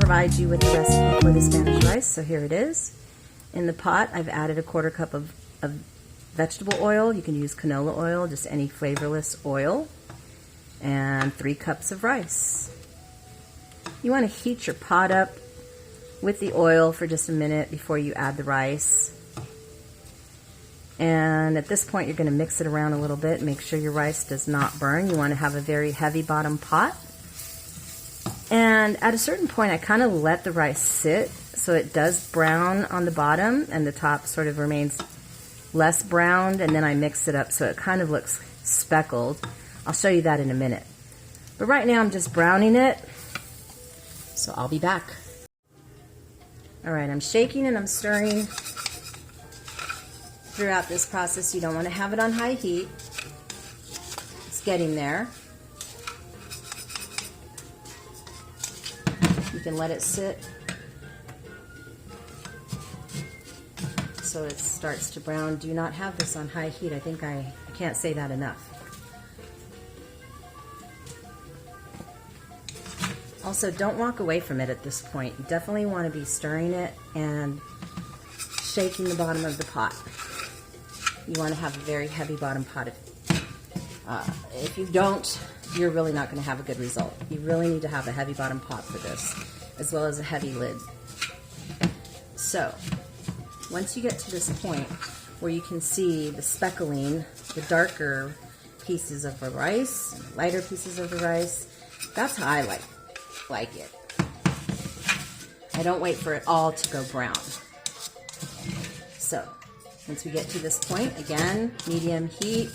provide you with the recipe for the Spanish rice, so here it is. In the pot, I've added a 1/4 cup of vegetable oil. You can use canola oil, just any flavorless oil, and 3 cups of rice. You want to heat your pot up with the oil for just a minute before you add the rice. And at this point, you're going to mix it around a little bit. Make sure your rice does not burn. You want to have a very heavy bottom pot. And at a certain point, I kind of let the rice sit so it does brown on the bottom and the top sort of remains less browned, and then I mix it up so it kind of looks speckled. I'll show you that in a minute. But right now I'm just browning it, so I'll be back. Alright, I'm shaking and I'm stirring throughout this process. You don't want to have it on high heat. It's getting there. You can let it sit so it starts to brown. Do not have this on high heat. I think I can't say that enough. Also, don't walk away from it at this point. You definitely want to be stirring it and shaking the bottom of the pot. You want to have a very heavy bottom pot. If you don't, you're really not going to have a good result. You really need to have a heavy bottom pot for this, as well as a heavy lid. So, once you get to this point where you can see the speckling, the darker pieces of the rice, and the lighter pieces of the rice, that's how I like it. I don't wait for it all to go brown. So, once we get to this point, again, medium heat,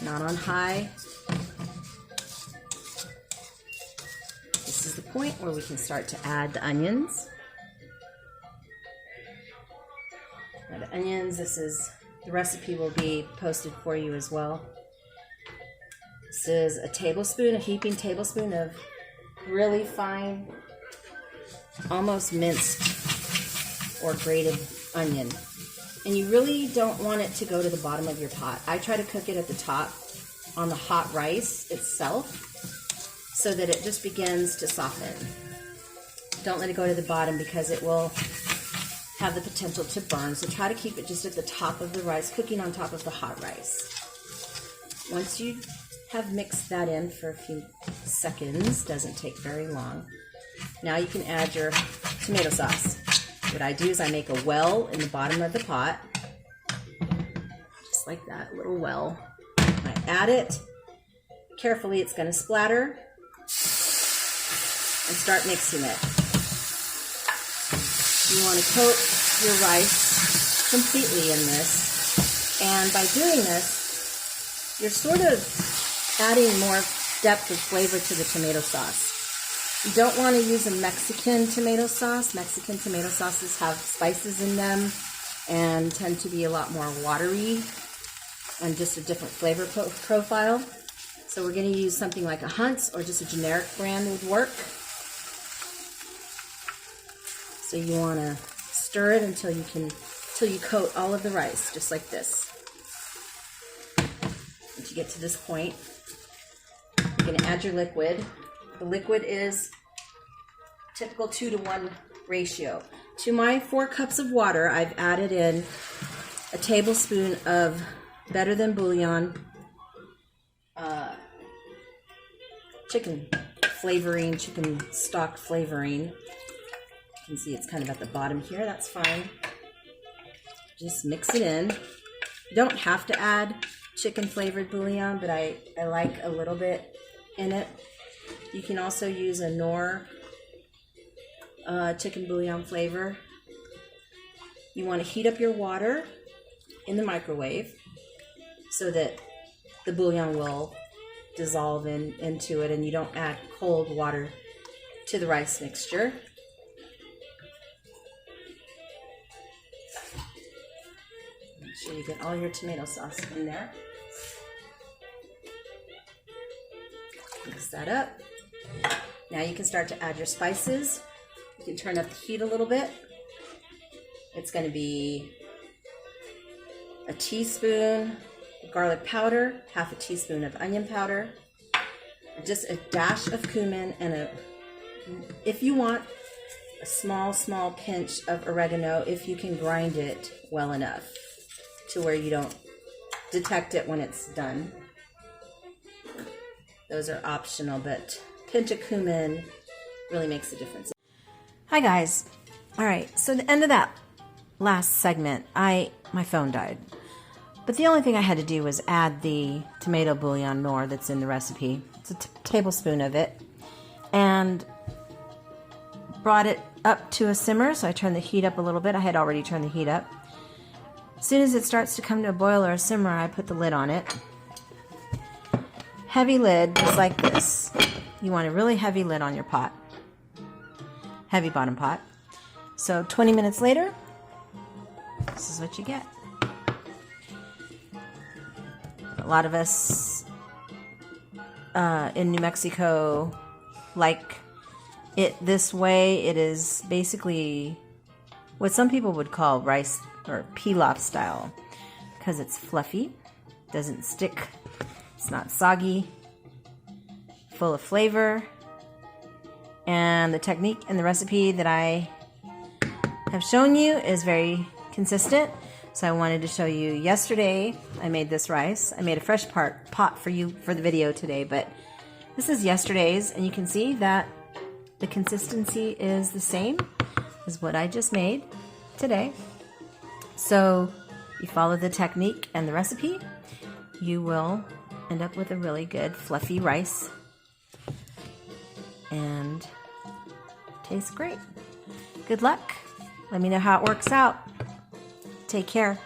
not on high. This is the point where we can start to add the onions. Now the onions, the recipe will be posted for you as well. This is a heaping tablespoon of really fine, almost minced or grated onion. And you really don't want it to go to the bottom of your pot. I try to cook it at the top on the hot rice itself so that it just begins to soften. Don't let it go to the bottom because it will have the potential to burn. So try to keep it just at the top of the rice, cooking on top of the hot rice. Once you have mixed that in for a few seconds, doesn't take very long, now you can add your tomato sauce. What I do is I make a well in the bottom of the pot, just like that, a little well. I add it. Carefully, it's going to splatter, and start mixing it. You want to coat your rice completely in this, and by doing this, you're sort of adding more depth of flavor to the tomato sauce. You don't want to use a Mexican tomato sauce. Mexican tomato sauces have spices in them and tend to be a lot more watery and just a different flavor profile. So we're going to use something like a Hunt's or just a generic brand would work. So you want to stir it until you coat all of the rice, just like this. Once you get to this point, you're going to add your liquid. The liquid is typical 2-to-1 ratio. To my 4 cups of water, I've added in a tablespoon of Better Than Bouillon chicken flavoring, chicken stock flavoring. You can see it's kind of at the bottom here. That's fine. Just mix it in. You don't have to add chicken flavored bouillon, but I like a little bit in it. You can also use a Knorr chicken bouillon flavor. You want to heat up your water in the microwave so that the bouillon will dissolve into it and you don't add cold water to the rice mixture. Make sure you get all your tomato sauce in there. Mix that up. Now you can start to add your spices. You can turn up the heat a little bit. It's going to be a teaspoon of garlic powder, half a teaspoon of onion powder, just a dash of cumin, and a if you want a small pinch of oregano, if you can grind it well enough to where you don't detect it when it's done. Those are optional, but pinch of cumin really makes a difference. Hi guys. All right, so the end of that last segment, my phone died. But the only thing I had to do was add the tomato bouillon noir that's in the recipe. It's a tablespoon of it. And brought it up to a simmer, so I turned the heat up a little bit. I had already turned the heat up. As soon as it starts to come to a boil or a simmer, I put the lid on it. Heavy lid, just like this. You want a really heavy lid on your pot. Heavy bottom pot. So 20 minutes later, this is what you get. A lot of us in New Mexico like it this way. It is basically what some people would call rice or pilaf style because it's fluffy, doesn't stick, it's not soggy, full of flavor. And the technique and the recipe that I have shown you is very consistent. So I wanted to show you yesterday I made this rice. I made a fresh pot for you for the video today, but this is yesterday's, and you can see that the consistency is the same as what I just made today. So you follow the technique and the recipe, you will end up with a really good fluffy rice and tastes great. Good luck. Let me know how it works out. Take care.